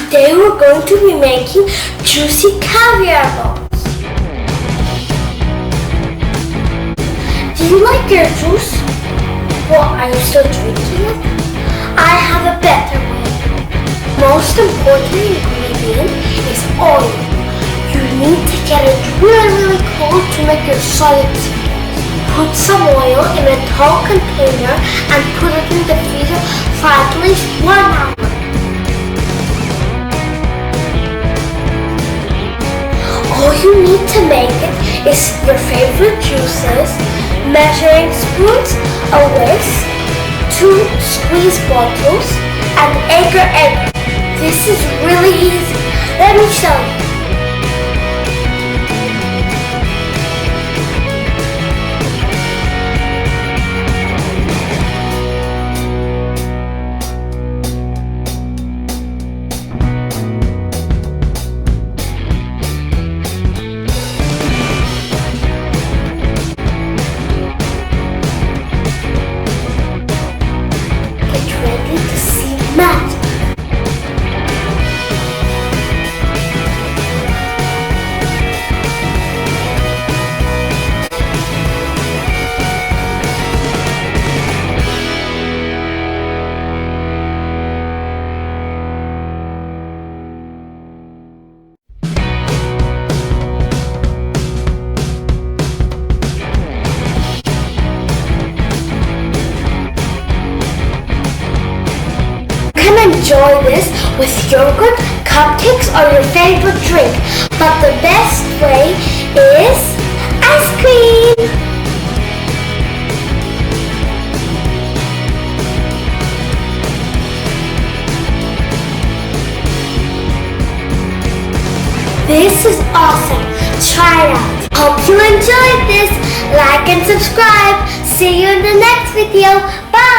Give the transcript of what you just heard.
Today we're going to be making juicy caviar balls. Do you like your juice? Well, are you still drinking it? I have a better way. Most important ingredient is oil. You need to get it really cold to make your solids. Put some oil in a tall container and put it in the freezer for at least 1 hour. All you need to make it is your favorite juices, measuring spoons, a whisk, 2 squeeze bottles, and egg. This is really easy. Let me show you. Enjoy this with yogurt, cupcakes, or your favorite drink. But the best way is ice cream. This is awesome. Try it out. Hope you enjoyed this. Like and subscribe. See you in the next video. Bye.